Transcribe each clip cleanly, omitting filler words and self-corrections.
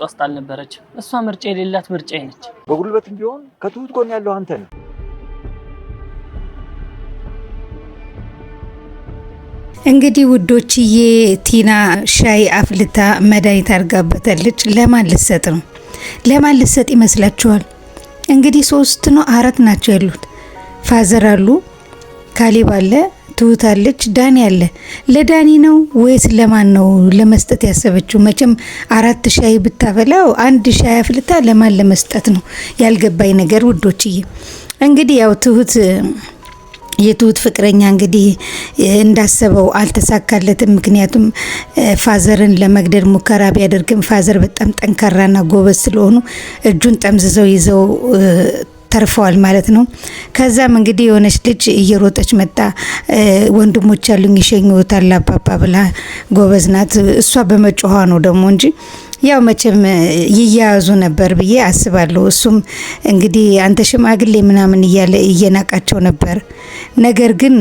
ውስጥ አልነበረችም። እሷ ምርጫ የሌላት ምርጫዬ ነች። በጉልበትም ቢሆን ከትሁት ጎን ያለው አንተ ነህ። እንግዲህ ውዶችዬ ቲና ሻይ አፍልታ መድኃኒት አድርጋበታለች። ለማን ልሰጥ ነው? ለማን ልሰጥ ይመስላችኋል? እንግዲህ 3 ነው 4 ናቸው ያሉት። ፋዘር አሉ፣ ካሌብ አለ፣ ትሁት አለች፣ ዳኒ አለ። ለዳኒ ነው ወይስ ለማን ነው ለመስጠት ያሰበችው? መቼም 4 ሻይ ብታፈላው 1 ሻይ አፍልታ ለማን ለመስጠት ነው ያልገባኝ ነገር ውዶችዬ። እንግዲህ ያው የትሁት ፍቅረኛ እንግዲህ እንዳሰበው አልተሳካለትም። ምክንያቱም ፋዘርን ለመግደል ሙከራ ቢያደርግም ፋዘር በጣም ጠንካራና ጎበዝ ስለሆኑ እጁን ጠምዝዘው ይዘው ተርፈዋል ማለት ነው። ከዛም እንግዲህ የሆነች ልጅ እየሮጠች መጣ። ወንድሞች ያሉኝ ይሸኙታል አባባ ብላ ጎበዝ ናት። እሷ በመጮኋ ነው ደግሞ እንጂ ያው መቼም ይያያዙ ነበር ብዬ አስባለሁ። እሱም እንግዲህ አንተ ሽማግሌ ምናምን እያለ እየናቃቸው ነበር። ነገር ግን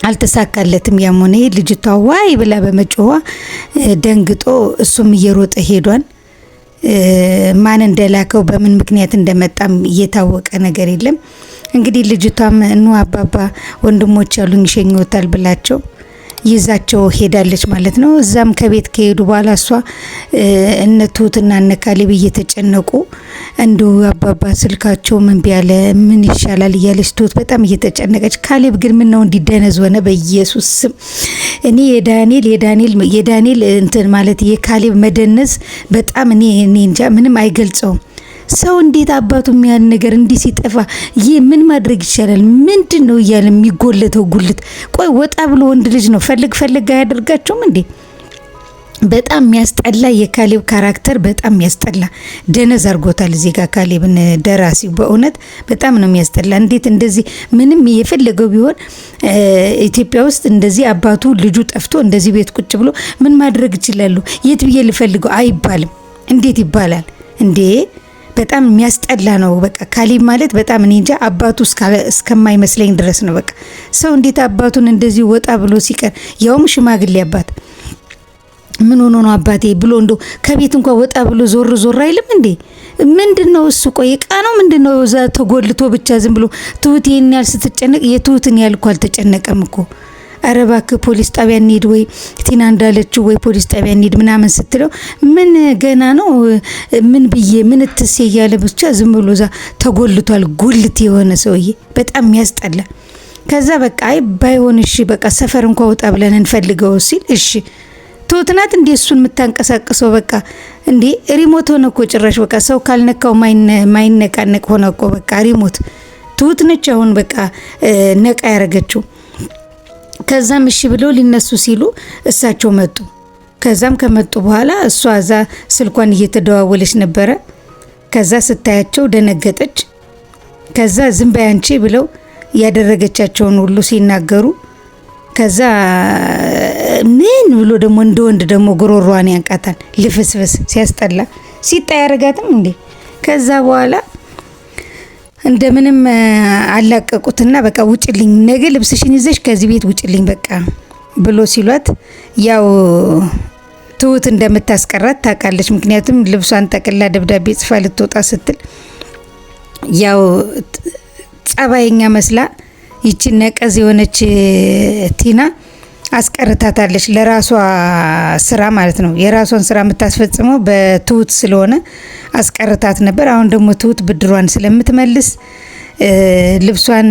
አልተሳካለትም። ያም ሆነ ልጅቷ ዋይ ብላ በመጮኋ ደንግጦ እሱም እየሮጠ ሄዷል። ማን እንደላከው በምን ምክንያት እንደመጣም እየታወቀ ነገር የለም። እንግዲህ ልጅቷም እኑ አባባ ወንድሞች ያሉኝ ይሸኙታል ብላቸው ይዛቸው ሄዳለች ማለት ነው። እዛም ከቤት ከሄዱ በኋላ እሷ እነ ትሁትና እነ ካሌብ እየተጨነቁ እንዱ አባባ ስልካቸው ምን ቢያለ ምን ይሻላል እያለች ትሁት በጣም እየተጨነቀች፣ ካሌብ ግን ምን ነው እንዲደነዝ ሆነ? በኢየሱስ ስም እኔ የዳንኤል እንትን ማለት የካሌብ መደነዝ በጣም እኔ እንጃ ምንም አይገልጸውም። ሰው እንዴት አባቱ የሚያል ነገር እንዲህ ሲጠፋ ይህ ምን ማድረግ ይቻላል? ምንድነው እያለ የሚጎለተው ጉልት? ቆይ ወጣ ብሎ ወንድ ልጅ ነው ፈልግ አያደርጋቸውም እንዴ? በጣም የሚያስጠላ የካሌብ ካራክተር በጣም የሚያስጠላ ደነዝ አድርጎታል። እዚህ ጋር ካሌብን ደራሲው በእውነት በጣም ነው የሚያስጠላ። እንዴት እንደዚህ ምንም የፈለገው ቢሆን ኢትዮጵያ ውስጥ እንደዚህ አባቱ ልጁ ጠፍቶ እንደዚህ ቤት ቁጭ ብሎ ምን ማድረግ ይችላሉ? የት ብዬ ልፈልገው አይባልም። እንዴት ይባላል እንዴ? በጣም የሚያስጠላ ነው። በቃ ካሌብ ማለት በጣም እኔ እንጃ አባቱ እስከማይመስለኝ ድረስ ነው። በቃ ሰው እንዴት አባቱን እንደዚህ ወጣ ብሎ ሲቀር ያውም ሽማግሌ አባት ምን ሆኖ ነው አባቴ ብሎ እንደው ከቤት እንኳን ወጣ ብሎ ዞር አይልም እንዴ? ምንድነው እሱ? ቆይ እቃ ነው ምንድነው? እዛ ተጎልቶ ብቻ ዝም ብሎ ትሁት ይሄን ያህል ስትጨነቅ የትሁትን ያህል እኮ አልተጨነቀም እኮ። ኧረ እባክህ ፖሊስ ጣቢያ እንሂድ ወይ ቲና እንዳለችው ወይ ፖሊስ ጣቢያ እንሂድ ምናምን ስትለው ምን ገና ነው ምን ብዬ ምን ትሴ እያለ ብቻ ዝም ብሎ እዛ ተጎልቷል። ጉልት የሆነ ሰውዬ በጣም የሚያስጠላ። ከዛ በቃ አይ ባይሆን እሺ በቃ ሰፈር እንኳን ወጣ ብለን እንፈልገው ሲል እሺ ትሁት ናት እንዴ እሱን የምታንቀሳቅሰው? በቃ እንዴ ሪሞት ሆነ እኮ ጭራሽ በቃ ሰው ካልነካው ማይነቃነቅ ሆነ እኮ በቃ ሪሞት ትሁት ነች አሁን በቃ ነቃ ያረገችው። ከዛም እሺ ብለው ሊነሱ ሲሉ እሳቸው መጡ። ከዛም ከመጡ በኋላ እሷ እዛ ስልኳን እየተደዋወለች ነበረ። ከዛ ስታያቸው ደነገጠች። ከዛ ዝም በይ አንቺ ብለው ያደረገቻቸውን ሁሉ ሲናገሩ ከዛ ምን ብሎ ደግሞ እንደ ወንድ ደግሞ ጉሮሯን ያንቃታል። ልፍስፍስ ሲያስጠላ ሲጣ ያረጋትም እንዴ። ከዛ በኋላ እንደምንም አላቀቁትና በቃ ውጭልኝ፣ ነገ ልብስሽን ይዘሽ ከዚህ ቤት ውጭልኝ በቃ ብሎ ሲሏት ያው ትሁት እንደምታስቀራት ታውቃለች። ምክንያቱም ልብሷን ጠቅላ ደብዳቤ ጽፋ ልትወጣ ስትል ያው ጸባይኛ መስላ ይቺ ነቀዝ የሆነች ቲና አስቀርታታለች። ለራሷ ስራ ማለት ነው። የራሷን ስራ የምታስፈጽመው በትሁት ስለሆነ አስቀርታት ነበር። አሁን ደግሞ ትሁት ብድሯን ስለምትመልስ ልብሷን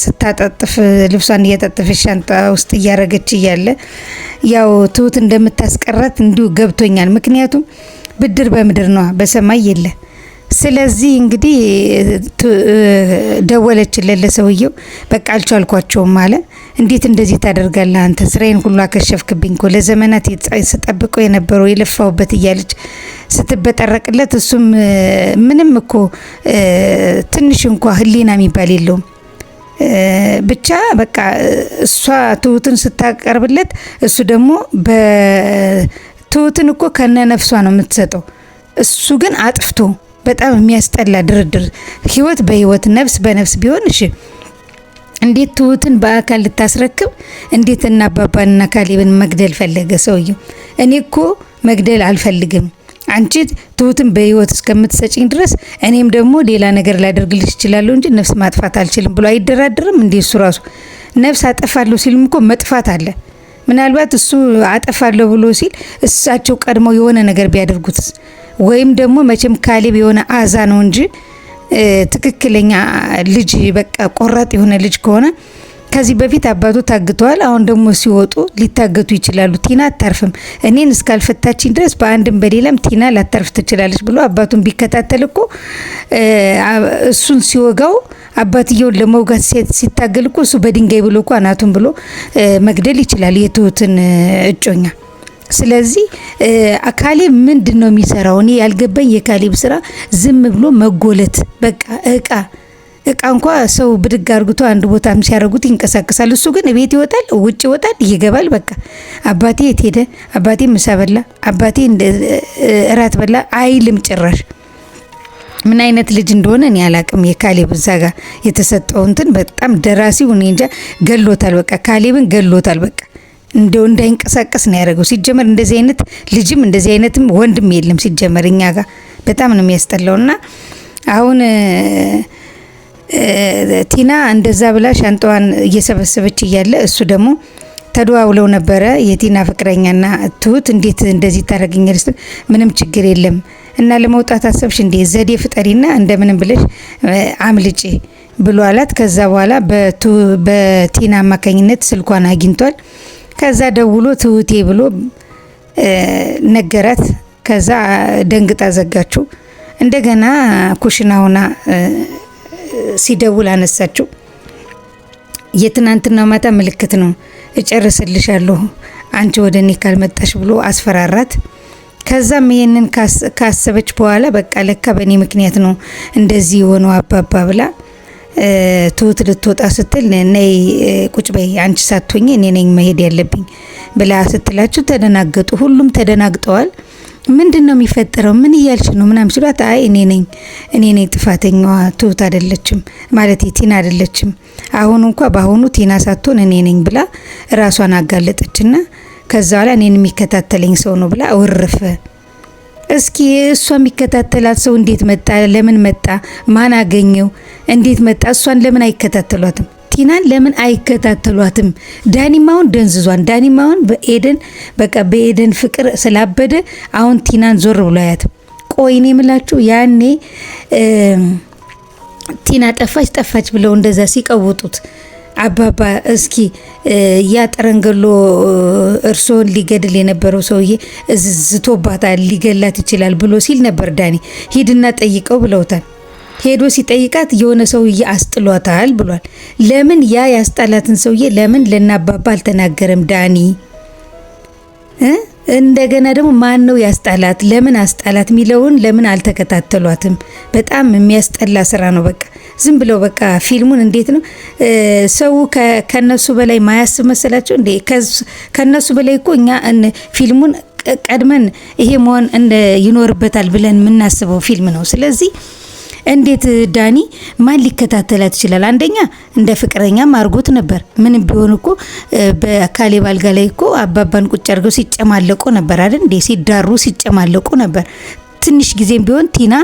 ስታጠጥፍ ልብሷን እያጠጥፈች ሻንጣ ውስጥ እያረገች እያለ ያው ትሁት እንደምታስቀራት እንዲሁ ገብቶኛል። ምክንያቱም ብድር በምድር ነው በሰማይ የለ። ስለዚህ እንግዲህ ደወለችለት ለሰውየው። በቃ አልቻልኳቸውም አለ። እንዴት እንደዚህ ታደርጋለህ አንተ? ስራዬን ሁሉ አከሸፍክብኝ እኮ ለዘመናት ስጠብቀው የነበረው የለፋውበት እያለች ስትበጠረቅለት እሱም ምንም እኮ ትንሽ እንኳ ህሊና የሚባል የለውም። ብቻ በቃ እሷ ትሁትን ስታቀርብለት እሱ ደግሞ በትሁትን እኮ ከነ ነፍሷ ነው የምትሰጠው። እሱ ግን አጥፍቶ በጣም የሚያስጠላ ድርድር። ህይወት በህይወት ነፍስ በነፍስ ቢሆን እሺ እንዴት ትሁትን በአካል ልታስረክብ? እንዴት እና አባባንና ካሌብን መግደል ፈለገ ሰውየው? እኔ እኮ መግደል አልፈልግም። አንቺ ትሁትን በህይወት እስከምትሰጪኝ ድረስ እኔም ደግሞ ሌላ ነገር ላደርግልሽ እችላለሁ እንጂ ነፍስ ማጥፋት አልችልም ብሎ አይደራደርም እንዴ? እሱ ራሱ ነፍስ አጠፋለሁ ሲልም እኮ መጥፋት አለ። ምናልባት እሱ አጠፋለሁ ብሎ ሲል እሳቸው ቀድመው የሆነ ነገር ቢያደርጉትስ? ወይም ደግሞ መቼም ካሌብ የሆነ አዛ ነው እንጂ ትክክለኛ ልጅ በቃ ቆራጥ የሆነ ልጅ ከሆነ ከዚህ በፊት አባቱ ታግተዋል። አሁን ደግሞ ሲወጡ ሊታገቱ ይችላሉ። ቲና አታርፍም፣ እኔን እስካልፈታችኝ ድረስ በአንድም በሌላም ቲና ላታርፍ ትችላለች ብሎ አባቱን ቢከታተል እኮ እሱን ሲወጋው አባትየውን ለመውጋት ሲታገል እኮ እሱ በድንጋይ ብሎ እኮ አናቱን ብሎ መግደል ይችላል የትሁትን እጮኛ። ስለዚህ ካሌብ ምንድን ነው የሚሰራው? እኔ ያልገባኝ የካሌብ ስራ ዝም ብሎ መጎለት። በቃ እቃ እንኳ ሰው ብድግ አርግቶ አንድ ቦታም ሲያረጉት ይንቀሳቀሳል። እሱ ግን ቤት ይወጣል፣ ውጭ ይወጣል፣ ይገባል። በቃ አባቴ የት ሄደ፣ አባቴ ምሳ በላ፣ አባቴ እራት በላ አይልም ጭራሽ። ምን አይነት ልጅ እንደሆነ እኔ አላቅም። የካሌብ እዛ ጋር የተሰጠው እንትን በጣም ደራሲው እኔ እንጃ ገሎታል። በቃ ካሌብን ገሎታል። በቃ እንደው እንዳይንቀሳቀስ ነው ያደረገው። ሲጀመር እንደዚህ አይነት ልጅም እንደዚህ አይነትም ወንድም የለም ሲጀመር እኛ ጋር በጣም ነው የሚያስጠላውና አሁን ቲና እንደዛ ብላ ሻንጣዋን እየሰበሰበች እያለ እሱ ደግሞ ተደዋውለው ነበረ የቲና ፍቅረኛና ትሁት። እንዴት እንደዚህ ታደርገኛለሽ? ምንም ችግር የለም እና ለመውጣት አሰብሽ እንዴ? ዘዴ ፍጠሪና እንደምንም ብለሽ አምልጪ ብሎ አላት። ከዛ በኋላ በቲና አማካኝነት ስልኳን አግኝቷል። ከዛ ደውሎ ትሁቴ ብሎ ነገራት። ከዛ ደንግጣ ዘጋችው። እንደገና ኩሽና ሆና ሲደውል አነሳችው። የትናንትና ማታ ምልክት ነው እጨርስልሻለሁ አንቺ ወደ እኔ ካልመጣሽ ብሎ አስፈራራት። ከዛም ይሄንን ካሰበች በኋላ በቃ ለካ በእኔ ምክንያት ነው እንደዚህ የሆነው አባባ ብላ ትሁት ልትወጣ ስትል ነይ ቁጭ በይ አንቺ ሳትሆኚ እኔ ነኝ መሄድ ያለብኝ ብላ ስትላችሁ ተደናገጡ። ሁሉም ተደናግጠዋል። ምንድነው የሚፈጠረው? ምን እያልሽ ነው ምናምን ሲሏት አይ እኔ ነኝ ጥፋተኛዋ ትሁት አይደለችም ማለት ቲና አይደለችም። አሁን እንኳን በአሁኑ ቲና ሳትሆን እኔ ነኝ ብላ ራሷን አጋለጠችና ከዛ በኋላ እኔን የሚከታተለኝ ሰው ነው ብላ ወርፈ። እስኪ እሷ የሚከታተላት ሰው እንዴት መጣ? ለምን መጣ? ማን አገኘው? እንዴት መጣ? እሷን ለምን አይከታተሏትም? ቲናን ለምን አይከታተሏትም? ዳኒማውን ደንዝዟን። ዳኒማውን በኤደን ፍቅር ስላበደ አሁን ቲናን ዞር ብሎ አያትም። ቆይኔ የምላችሁ ያኔ ቲና ጠፋች ብለው እንደዛ ሲቀውጡት አባባ እስኪ ያ ጠረንገሎ እርሶን ሊገድል የነበረው ሰውዬ ዝቶባታል ሊገላት ይችላል ብሎ ሲል ነበር ዳኒ። ሂድና ጠይቀው ብለውታል። ሄዶ ሲጠይቃት የሆነ ሰውዬ አስጥሏታል ብሏል። ለምን ያ ያስጣላትን ሰውዬ ለምን ለናባባ አልተናገረም ዳኒ? እንደገና ደግሞ ማን ነው ያስጣላት? ለምን አስጣላት ሚለውን ለምን አልተከታተሏትም? በጣም የሚያስጠላ ስራ ነው። በቃ ዝም ብለው በቃ ፊልሙን እንዴት ነው ሰው ከነሱ በላይ ማያስብ መሰላቸው እንዴ? ከነሱ በላይ እኮ እኛ ፊልሙን ቀድመን ይሄ መሆን ይኖርበታል ብለን የምናስበው ፊልም ነው። ስለዚህ እንዴት ዳኒ ማን ሊከታተላት ይችላል? አንደኛ እንደ ፍቅረኛም አርጎት ነበር። ምንም ቢሆን እኮ በካሌብ አልጋ ላይ እኮ አባባን ቁጭ አድርገው ሲጨማለቁ ነበር አይደል እንዴ? ሲዳሩ ሲጨማለቁ ነበር። ትንሽ ጊዜም ቢሆን ቲና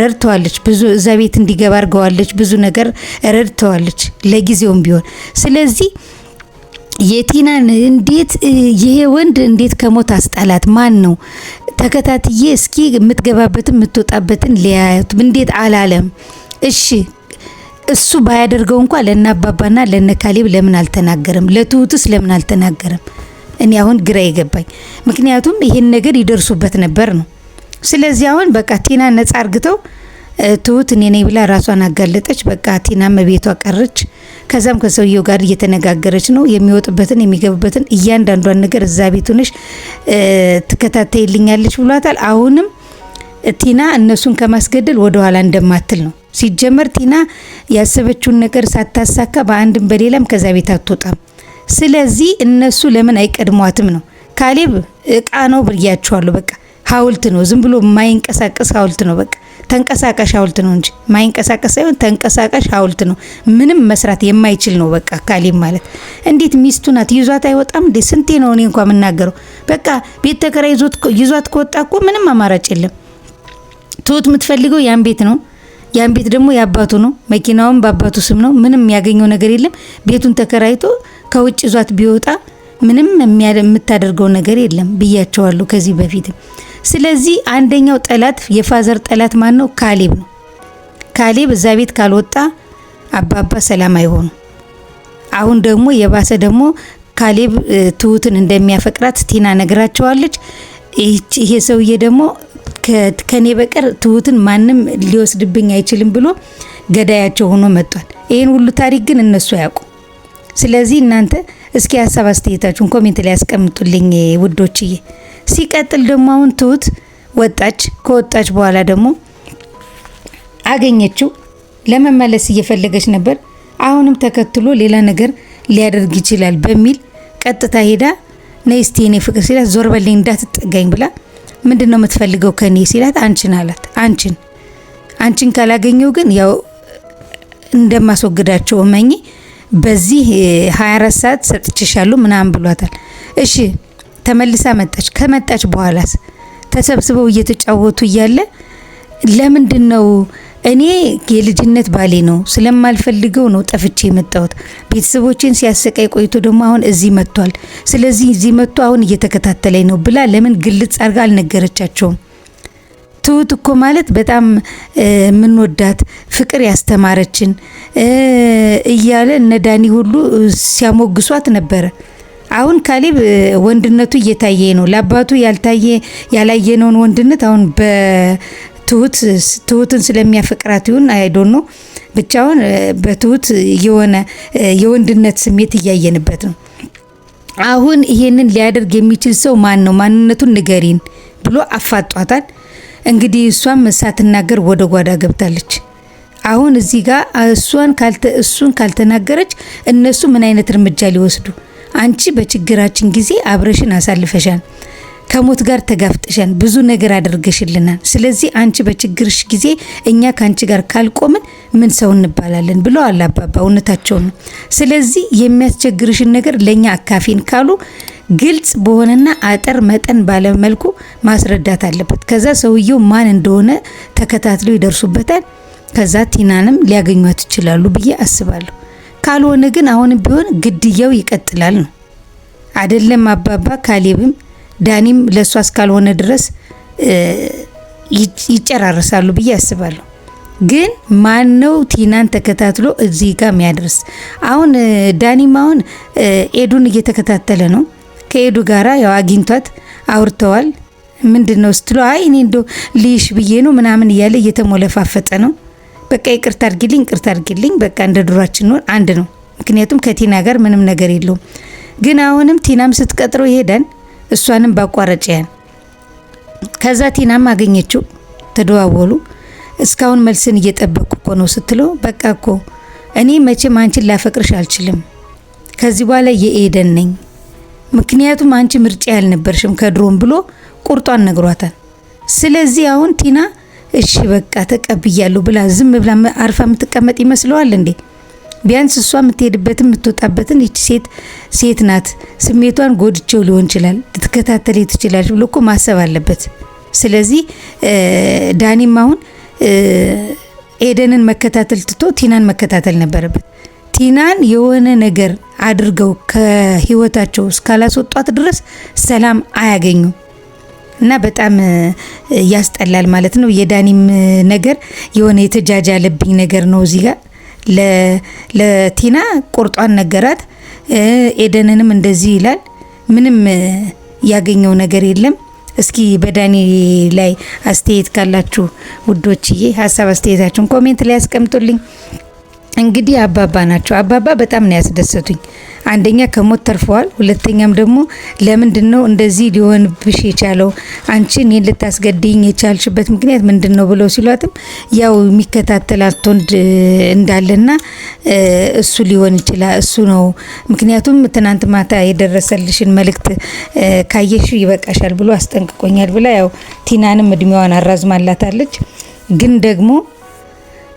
ረድተዋለች። ብዙ እዛ ቤት እንዲገባ አርገዋለች። ብዙ ነገር ረድተዋለች ለጊዜውም ቢሆን። ስለዚህ የቲናን እንዴት ይሄ ወንድ እንዴት ከሞት አስጣላት? ማን ነው? ተከታትዬ እስኪ የምትገባበትን የምትወጣበትን ሊያዩት እንዴት አላለም? እሺ እሱ ባያደርገው እንኳን ለናባባና ለነካሌብ ለምን አልተናገረም? ለትሁትስ ለምን አልተናገረም? እኔ አሁን ግራ ይገባኝ። ምክንያቱም ይሄን ነገር ይደርሱበት ነበር ነው። ስለዚህ አሁን በቃ ቲና ነጻ አርግተው ትሁት እኔ ነኝ ብላ ራሷን አጋለጠች። በቃ ቲና መቤቷ ቀረች። ከዛም ከሰውየው ጋር እየተነጋገረች ነው የሚወጥበትን የሚገቡበትን እያንዳንዷን ነገር እዛ ቤት ሆነሽ ትከታተይልኛለች ብሏታል። አሁንም ቲና እነሱን ከማስገደል ወደ ኋላ እንደማትል ነው። ሲጀመር ቲና ያሰበችውን ነገር ሳታሳካ በአንድም በሌላም ከዛ ቤት አትወጣም። ስለዚህ እነሱ ለምን አይቀድሟትም ነው። ካሌብ እቃ ነው ብያቸዋለሁ። በቃ ሐውልት ነው። ዝም ብሎ የማይንቀሳቀስ ሐውልት ነው። በቃ ተንቀሳቃሽ ሐውልት ነው እንጂ ማይንቀሳቀስ ሳይሆን ተንቀሳቃሽ ሐውልት ነው። ምንም መስራት የማይችል ነው። በቃ ካሌብ ማለት እንዴት ሚስቱ ናት ይዟት አይወጣም እንዴ? ስንቴ ነው እኔ እንኳን የምናገረው። በቃ ቤት ተከራይ ይዟት ከወጣ እኮ ምንም አማራጭ የለም። ትሁት የምትፈልገው ያን ቤት ነው። ያን ቤት ደግሞ ያባቱ ነው። መኪናውም በአባቱ ስም ነው። ምንም ያገኘው ነገር የለም። ቤቱን ተከራይቶ ከውጭ ይዟት ቢወጣ ምንም የምታደርገው ነገር የለም ብያቸዋለሁ ከዚህ በፊት። ስለዚህ አንደኛው ጠላት የፋዘር ጠላት ማን ነው? ካሌብ ነው። ካሌብ እዛ ቤት ካልወጣ አባባ ሰላም አይሆኑ። አሁን ደግሞ የባሰ ደግሞ ካሌብ ትሁትን እንደሚያፈቅራት ቲና ነግራቸዋለች። ይሄ ሰውዬ ደግሞ ከኔ በቀር ትሁትን ማንም ሊወስድብኝ አይችልም ብሎ ገዳያቸው ሆኖ መጥቷል። ይሄን ሁሉ ታሪክ ግን እነሱ ያውቁ። ስለዚህ እናንተ እስኪ ሀሳብ አስተያየታችሁን ኮሜንት ላይ ያስቀምጡልኝ ውዶችዬ። ሲቀጥል ደግሞ አሁን ትሁት ወጣች። ከወጣች በኋላ ደግሞ አገኘችው። ለመመለስ እየፈለገች ነበር። አሁንም ተከትሎ ሌላ ነገር ሊያደርግ ይችላል በሚል ቀጥታ ሄዳ ነይ እስቲ የኔ ፍቅር ሲላት ዞር በልኝ እንዳትጠጋኝ ብላ ምንድነው የምትፈልገው ከኔ ሲላት አንቺን አላት። አንቺን ካላገኘው ግን ያው እንደማስወግዳቸው እመኚ፣ በዚህ 24 ሰዓት ሰጥችሻለሁ ምናምን ብሏታል። እሺ ተመልሳ መጣች። ከመጣች በኋላስ ተሰብስበው እየተጫወቱ እያለ ለምንድነው እኔ የልጅነት ባሌ ነው ስለማልፈልገው ነው ጠፍቼ የመጣሁት። ቤተሰቦቼን ሲያሰቃይ ቆይቶ ደግሞ አሁን እዚህ መጥቷል። ስለዚህ እዚህ መጥቶ አሁን እየተከታተለኝ ነው ብላ ለምን ግልጽ አድርጋ አልነገረቻቸውም? ትሁት እኮ ማለት በጣም የምንወዳት ፍቅር ያስተማረችን እያለ እነ ዳኒ ሁሉ ሲያሞግሷት ነበረ። አሁን ካሌብ ወንድነቱ እየታየ ነው። ለአባቱ ያላየነውን ወንድነት አሁን ትሁትን ስለሚያፈቅራት ይሁን አይዶን ነው ብቻውን በትሁት የሆነ የወንድነት ስሜት እያየንበት ነው። አሁን ይሄንን ሊያደርግ የሚችል ሰው ማን ነው? ማንነቱን ንገሪን ብሎ አፋጧታል። እንግዲህ እሷም ሳትናገር ወደ ጓዳ ገብታለች። አሁን እዚህ ጋር እሱን ካልተናገረች እነሱ ምን አይነት እርምጃ ሊወስዱ? አንቺ በችግራችን ጊዜ አብረሽን አሳልፈሻል፣ ከሞት ጋር ተጋፍጠሻል፣ ብዙ ነገር አድርገሽልናል። ስለዚህ አንቺ በችግርሽ ጊዜ እኛ ካንቺ ጋር ካልቆምን ምን ሰው እንባላለን ብለዋል አባባ። እውነታቸው ነው። ስለዚህ የሚያስቸግርሽን ነገር ለኛ አካፊን ካሉ ግልጽ በሆነና አጠር መጠን ባለ መልኩ ማስረዳት አለበት። ከዛ ሰውየው ማን እንደሆነ ተከታትለው ይደርሱበታል። ከዛ ቲናንም ሊያገኟት ይችላሉ ብዬ አስባለሁ። ካልሆነ ግን አሁንም ቢሆን ግድያው ይቀጥላል ነው አይደለም? አባባ ካሌብም ዳኒም ለሷ እስካልሆነ ድረስ ይጨራረሳሉ ብዬ አስባለሁ። ግን ማን ነው ቲናን ተከታትሎ እዚህ ጋር የሚያደርስ? አሁን ዳኒም አሁን ኤዱን እየተከታተለ ነው። ከኤዱ ጋራ ያው አግኝቷት አውርተዋል። ምንድነው ስትለው አይ እኔ እንደው ልይሽ ብዬ ነው ምናምን እያለ እየተሞለፋፈጠ ነው። በቃ ይቅርታ አድርጊልኝ በቃ እንደ ድሯችን ነው አንድ ነው። ምክንያቱም ከቲና ጋር ምንም ነገር የለውም። ግን አሁንም ቲናም ስትቀጥረው ይሄዳል፣ እሷንም ባቋረጭያን። ከዛ ቲናም አገኘችው፣ ተደዋወሉ። እስካሁን መልስን እየጠበቅኩ እኮ ነው ስትለው በቃ እኮ እኔ መቼም አንቺን ላፈቅርሽ አልችልም፣ ከዚህ በኋላ የኤደን ነኝ፣ ምክንያቱም አንቺ ምርጫ ያልነበርሽም ከድሮም ብሎ ቁርጧን ነግሯታል። ስለዚህ አሁን ቲና እሺ በቃ ተቀብያለሁ ብላ ዝም ብላ አርፋ የምትቀመጥ ይመስለዋል እንዴ? ቢያንስ እሷ የምትሄድበትን የምትወጣበትን ይቺ ሴት ናት፣ ስሜቷን ጎድቼው ሊሆን ይችላል፣ ልትከታተል ትችላለች ብሎ እኮ ማሰብ አለበት። ስለዚህ ዳኒም አሁን ኤደንን መከታተል ትቶ ቲናን መከታተል ነበረበት። ቲናን የሆነ ነገር አድርገው ከህይወታቸው እስካላስወጧት ድረስ ሰላም አያገኙም። እና በጣም ያስጠላል ማለት ነው። የዳኒም ነገር የሆነ የተጃጃለብኝ ነገር ነው። እዚህ ጋር ለቲና ቁርጧን ነገራት፣ ኤደንንም እንደዚህ ይላል። ምንም ያገኘው ነገር የለም። እስኪ በዳኒ ላይ አስተያየት ካላችሁ ውዶችዬ ሀሳብ አስተያየታችሁን ኮሜንት ላይ ያስቀምጡልኝ። እንግዲህ አባባ ናቸው። አባባ በጣም ነው ያስደሰቱኝ። አንደኛ ከሞት ተርፈዋል፣ ሁለተኛም ደግሞ ለምንድነው እንደዚህ ሊሆንብሽ የቻለው አንቺ እኔን ልታስገድኝ የቻልሽበት ምክንያት ምንድነው ብለው ሲሏትም ያው የሚከታተላት ወንድ እንዳለና እሱ ሊሆን ይችላል እሱ ነው ምክንያቱም ትናንት ማታ የደረሰልሽን መልእክት ካየሽ ይበቃሻል ብሎ አስጠንቅቆኛል ብላ ያው ቲናንም እድሜዋን አራዝማላታለች። ግን ደግሞ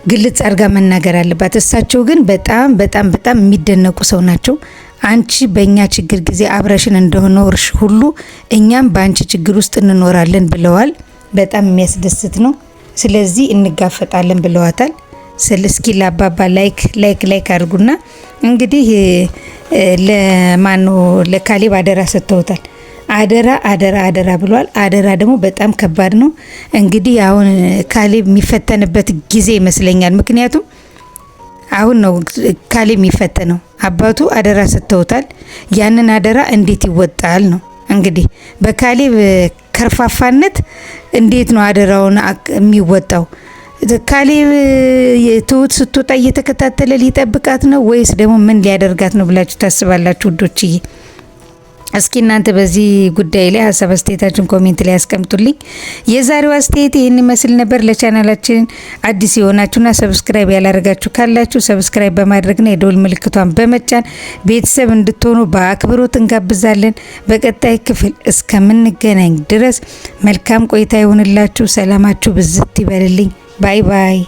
ግልጽ አርጋ መናገር አለባት። እሳቸው ግን በጣም በጣም በጣም የሚደነቁ ሰው ናቸው። አንቺ በእኛ ችግር ጊዜ አብረሽን እንደሆነሽ ሁሉ እኛም በአንቺ ችግር ውስጥ እንኖራለን ብለዋል። በጣም የሚያስደስት ነው። ስለዚህ እንጋፈጣለን ብለዋታል። እስኪ ለአባባ ላይክ አድርጉና እንግዲህ ለማኑ ለካሌብ አደራ ሰጥተውታል። አደራ ብሏል። አደራ ደግሞ በጣም ከባድ ነው። እንግዲህ አሁን ካሌብ የሚፈተንበት ጊዜ ይመስለኛል። ምክንያቱም አሁን ነው ካሌብ የሚፈተነው። አባቱ አደራ ሰጥተውታል። ያንን አደራ እንዴት ይወጣል ነው እንግዲህ። በካሌብ ከርፋፋነት እንዴት ነው አደራውን የሚወጣው? ካሌብ ትሁት ስትወጣ እየተከታተለ ሊጠብቃት ነው ወይስ ደግሞ ምን ሊያደርጋት ነው ብላችሁ ታስባላችሁ ውዶችዬ? እስኪ እናንተ በዚህ ጉዳይ ላይ ሀሳብ አስተያየታችሁን ኮሜንት ላይ አስቀምጡልኝ። የዛሬው አስተያየት ይህን ይመስል ነበር። ለቻናላችን አዲስ የሆናችሁና ሰብስክራይብ ያላደረጋችሁ ካላችሁ ሰብስክራይብ በማድረግና የደወል ምልክቷን በመጫን ቤተሰብ እንድትሆኑ በአክብሮት እንጋብዛለን። በቀጣይ ክፍል እስከምንገናኝ ድረስ መልካም ቆይታ ይሁንላችሁ። ሰላማችሁ ብዝት ይበልልኝ። ባይ ባይ።